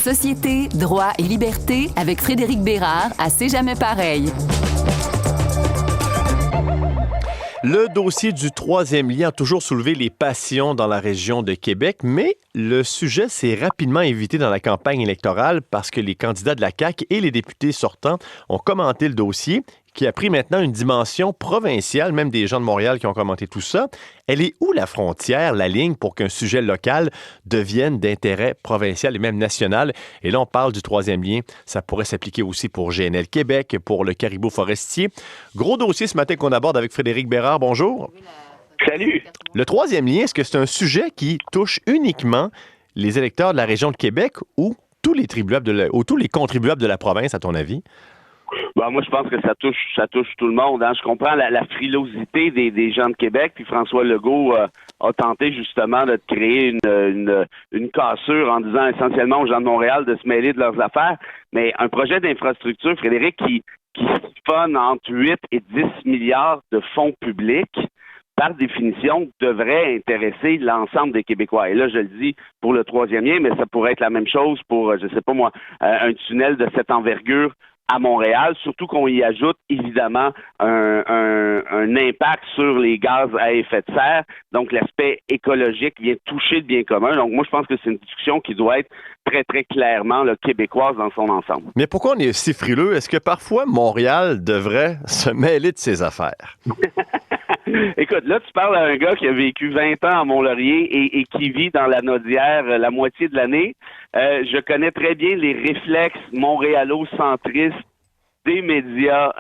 Société, droit et liberté avec Frédéric Bérard à C'est jamais pareil. Le dossier du troisième lien a toujours soulevé les passions dans la région de Québec, mais le sujet s'est rapidement évité dans la campagne électorale parce que les candidats de la CAQ et les députés sortants ont commenté le dossier qui a pris maintenant une dimension provinciale, même des gens de Montréal qui ont commenté tout ça. Elle est où la frontière, la ligne pour qu'un sujet local devienne d'intérêt provincial et même national? Et là, on parle du troisième lien. Ça pourrait s'appliquer aussi pour GNL Québec, pour le caribou forestier. Gros dossier ce matin qu'on aborde avec Frédéric Bérard. Bonjour. Salut. Le troisième lien, est-ce que c'est un sujet qui touche uniquement les électeurs de la région de Québec ou tous les contribuables de la province, à ton avis? Bon, moi, je pense que ça touche tout le monde. Hein. Je comprends la frilosité des gens de Québec. Puis François Legault a tenté justement de créer une cassure en disant essentiellement aux gens de Montréal de se mêler de leurs affaires. Mais un projet d'infrastructure, Frédéric, qui siphonne entre 8 et 10 milliards de fonds publics, par définition, devrait intéresser l'ensemble des Québécois. Et là, je le dis pour le troisième lien, mais ça pourrait être la même chose pour, je sais pas moi, un tunnel de cette envergure à Montréal, surtout qu'on y ajoute évidemment un impact sur les gaz à effet de serre. Donc, l'aspect écologique vient toucher le bien commun. Donc, moi, je pense que c'est une discussion qui doit être très, très clairement québécoise dans son ensemble. Mais pourquoi on est si frileux? Est-ce que parfois Montréal devrait se mêler de ses affaires? Écoute, là, tu parles à un gars qui a vécu 20 ans à Mont-Laurier et qui vit dans la Naudière la moitié de l'année. Je connais très bien les réflexes montréalo-centristes des médias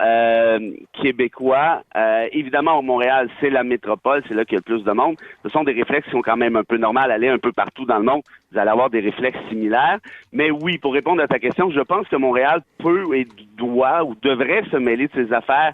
québécois. Évidemment, Montréal, c'est la métropole, c'est là qu'il y a le plus de monde. Ce sont des réflexes qui sont quand même un peu normaux. Aller un peu partout dans le monde, vous allez avoir des réflexes similaires. Mais oui, pour répondre à ta question, je pense que Montréal peut et doit ou devrait se mêler de ses affaires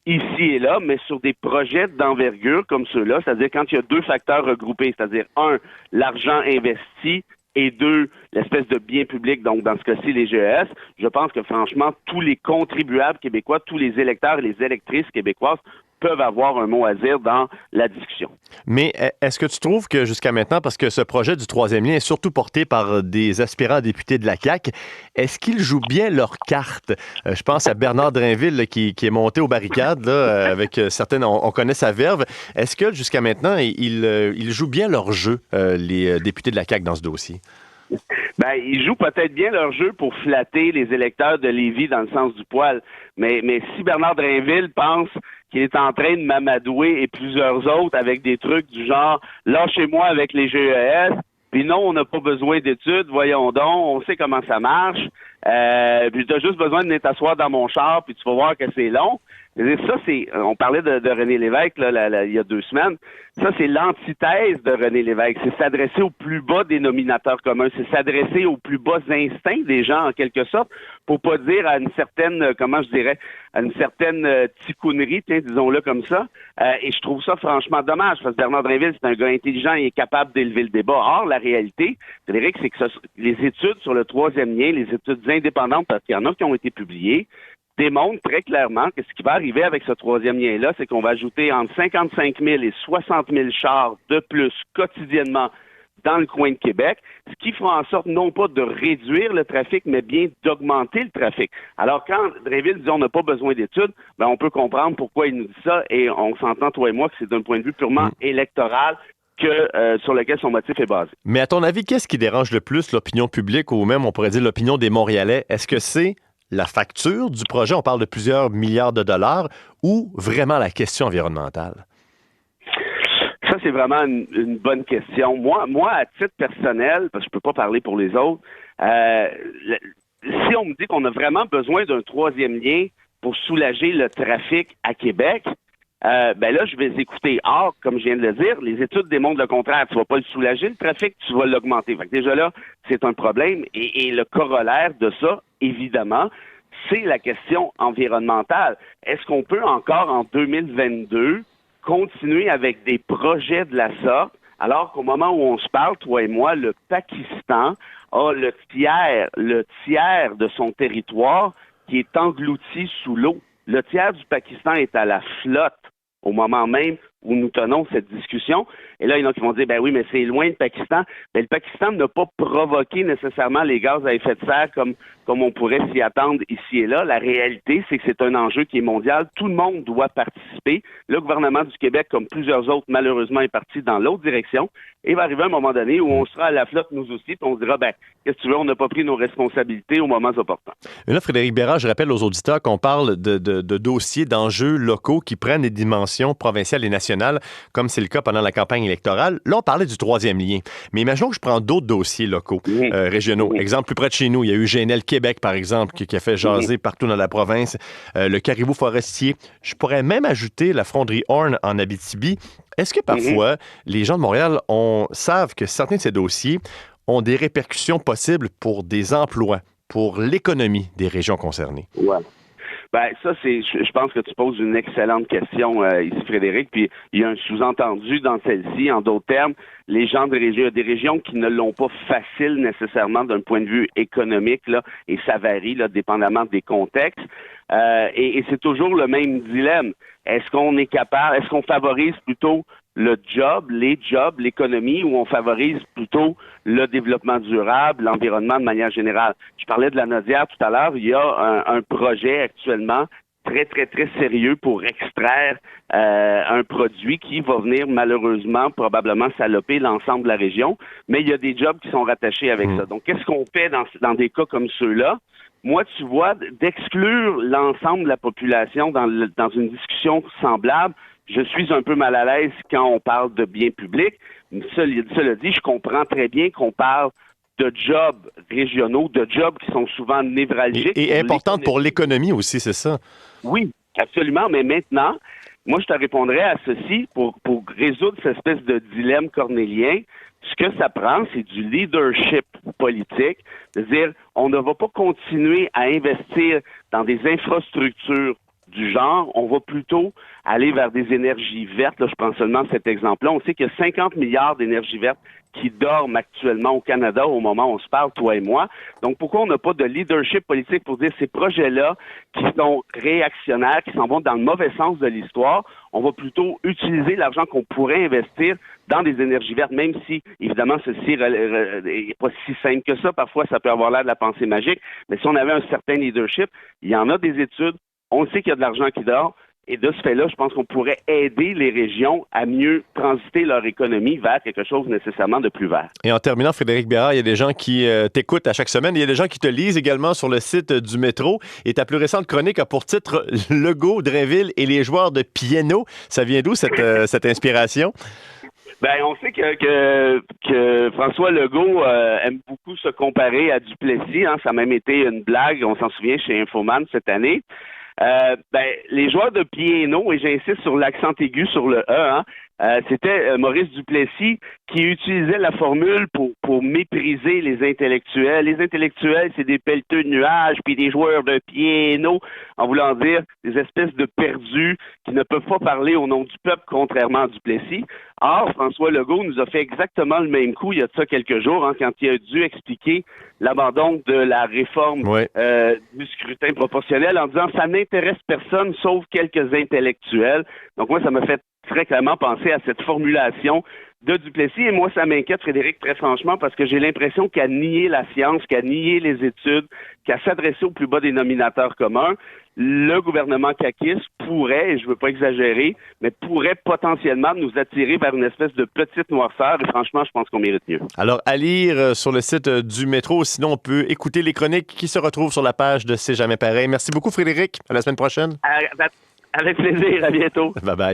ici et là, mais sur des projets d'envergure comme ceux-là, c'est-à-dire quand il y a deux facteurs regroupés, c'est-à-dire un, l'argent investi, et deux, l'espèce de bien public, donc dans ce cas-ci, les GES, je pense que franchement, tous les contribuables québécois, tous les électeurs et les électrices québécoises peuvent avoir un mot à dire dans la discussion. Mais est-ce que tu trouves que jusqu'à maintenant, parce que ce projet du troisième lien est surtout porté par des aspirants députés de la CAQ, est-ce qu'ils jouent bien leur carte? Je pense à Bernard Drainville là, qui est monté aux barricades là, avec certaines, on connaît sa verve. Est-ce que jusqu'à maintenant, ils jouent bien leur jeu, les députés de la CAQ dans ce dossier? Ben, ils jouent peut-être bien leur jeu pour flatter les électeurs de Lévis dans le sens du poil. Mais si Bernard Drainville pense qu'il est en train de m'amadouer et plusieurs autres avec des trucs du genre « lâchez-moi avec les GES », puis non, on n'a pas besoin d'études, voyons donc, on sait comment ça marche, puis tu as juste besoin de venir t'asseoir dans mon char, puis tu vas voir que c'est long. Ça, on parlait de René Lévesque là, il y a 2 semaines. Ça, c'est l'antithèse de René Lévesque. C'est s'adresser au plus bas dénominateur commun. C'est s'adresser aux plus bas instincts des gens, en quelque sorte, pour pas dire à une certaine, à une certaine ticounerie, disons-le comme ça. Et je trouve ça franchement dommage, parce que Bernard Drainville, c'est un gars intelligent et capable d'élever le débat. Or, la réalité, Frédéric, c'est que les études sur le troisième lien, les études indépendantes, parce qu'il y en a qui ont été publiées, démontre très clairement que ce qui va arriver avec ce troisième lien-là, c'est qu'on va ajouter entre 55 000 et 60 000 chars de plus quotidiennement dans le coin de Québec, ce qui fera en sorte non pas de réduire le trafic, mais bien d'augmenter le trafic. Alors, quand Drainville dit on n'a pas besoin d'études, ben on peut comprendre pourquoi il nous dit ça, et on s'entend, toi et moi, que c'est d'un point de vue purement électoral sur lequel son motif est basé. Mais à ton avis, qu'est-ce qui dérange le plus l'opinion publique, ou même, on pourrait dire, l'opinion des Montréalais? Est-ce que c'est la facture du projet, on parle de plusieurs milliards de dollars, ou vraiment la question environnementale? Ça, c'est vraiment une bonne question. Moi, à titre personnel, parce que je peux pas parler pour les autres, si on me dit qu'on a vraiment besoin d'un troisième lien pour soulager le trafic à Québec, ben là, je vais écouter. Or, comme je viens de le dire, les études démontrent le contraire. Tu vas pas le soulager, le trafic, tu vas l'augmenter. Fait que déjà là, c'est un problème. Et le corollaire de ça, évidemment, c'est la question environnementale. Est-ce qu'on peut encore, en 2022, continuer avec des projets de la sorte, alors qu'au moment où on se parle, toi et moi, le Pakistan a le tiers de son territoire qui est englouti sous l'eau. Le tiers du Pakistan est à la flotte au moment même où nous tenons cette discussion. Et là, il y en a qui vont dire, ben oui, mais c'est loin le Pakistan. Ben, le Pakistan n'a pas provoqué nécessairement les gaz à effet de serre comme on pourrait s'y attendre ici et là. La réalité, c'est que c'est un enjeu qui est mondial. Tout le monde doit participer. Le gouvernement du Québec, comme plusieurs autres, malheureusement, est parti dans l'autre direction. Et il va arriver un moment donné où on sera à la flotte, nous aussi, puis on se dira, ben, qu'est-ce que tu veux, on n'a pas pris nos responsabilités au moment opportun. Et là, Frédéric Bérard, je rappelle aux auditeurs qu'on parle de dossiers, d'enjeux locaux qui prennent des dimensions provinciales et nationales, comme c'est le cas pendant la campagne électorale. Là, on parlait du troisième lien. Mais imaginons que je prends d'autres dossiers locaux, régionaux. Exemple, plus près de chez nous, il y a eu GNL Québec, par exemple, qui a fait jaser partout dans la province. Le caribou forestier. Je pourrais même ajouter la fonderie Horn en Abitibi. Est-ce que parfois, les gens de Montréal savent que certains de ces dossiers ont des répercussions possibles pour des emplois, pour l'économie des régions concernées? Ouais. Ben, ça, je pense que tu poses une excellente question ici, Frédéric, puis il y a un sous-entendu dans celle-ci. En d'autres termes, les gens des régions qui ne l'ont pas facile nécessairement d'un point de vue économique, là, et ça varie, là, dépendamment des contextes. Et c'est toujours le même dilemme. Est-ce qu'on favorise plutôt les jobs, l'économie, ou on favorise plutôt le développement durable, l'environnement de manière générale? Je parlais de la Nodière tout à l'heure. Il y a un projet actuellement très, très, très sérieux pour extraire un produit qui va venir malheureusement probablement saloper l'ensemble de la région, mais il y a des jobs qui sont rattachés avec ça. Donc, qu'est-ce qu'on fait dans des cas comme ceux-là? Moi, tu vois, d'exclure l'ensemble de la population dans une discussion semblable, je suis un peu mal à l'aise quand on parle de biens publics. Cela dit, je comprends très bien qu'on parle de jobs régionaux, de jobs qui sont souvent névralgiques. Et importantes pour l'économie aussi, c'est ça? Oui, absolument. Mais maintenant, moi, je te répondrais à ceci pour résoudre cette espèce de dilemme cornélien. Ce que ça prend, c'est du leadership politique. C'est-à-dire, on ne va pas continuer à investir dans des infrastructures du genre, on va plutôt aller vers des énergies vertes. Là, je prends seulement cet exemple-là. On sait qu'il y a 50 milliards d'énergies vertes qui dorment actuellement au Canada au moment où on se parle, toi et moi. Donc, pourquoi on n'a pas de leadership politique pour dire ces projets-là qui sont réactionnaires, qui s'en vont dans le mauvais sens de l'histoire, on va plutôt utiliser l'argent qu'on pourrait investir dans des énergies vertes, même si, évidemment, ceci n'est pas si simple que ça. Parfois, ça peut avoir l'air de la pensée magique. Mais si on avait un certain leadership, il y en a des études. On sait qu'il y a de l'argent qui dort. Et de ce fait-là, je pense qu'on pourrait aider les régions à mieux transiter leur économie vers quelque chose nécessairement de plus vert. Et en terminant, Frédéric Bérard, il y a des gens qui t'écoutent à chaque semaine. Il y a des gens qui te lisent également sur le site du métro. Et ta plus récente chronique a pour titre « Legault, Drainville et les joueurs de piano ». Ça vient d'où cette inspiration? Ben, on sait que François Legault aime beaucoup se comparer à Duplessis. Hein. Ça a même été une blague, on s'en souvient, chez Infoman cette année. Les joueurs de piano, et j'insiste sur l'accent aigu sur le E, hein, c'était Maurice Duplessis qui utilisait la formule pour mépriser les intellectuels. Les intellectuels, c'est des pelleteux de nuages, puis des joueurs de piano, en voulant dire des espèces de perdus qui ne peuvent pas parler au nom du peuple, contrairement à Duplessis. Or, François Legault nous a fait exactement le même coup il y a de ça quelques jours, hein, quand il a dû expliquer l'abandon de la réforme du scrutin proportionnel en disant « ça n'intéresse personne sauf quelques intellectuels ». Donc moi, ça m'a fait très clairement penser à cette formulation de Duplessis. Et moi, ça m'inquiète, Frédéric, très franchement, parce que j'ai l'impression qu'à nier la science, qu'à nier les études, qu'à s'adresser au plus bas dénominateur commun, le gouvernement caquiste pourrait, et je ne veux pas exagérer, mais pourrait potentiellement nous attirer vers une espèce de petite noirceur. Et franchement, je pense qu'on mérite mieux. Alors, à lire sur le site du métro. Sinon, on peut écouter les chroniques qui se retrouvent sur la page de C'est jamais pareil. Merci beaucoup, Frédéric. À la semaine prochaine. Avec plaisir. À bientôt. Bye-bye.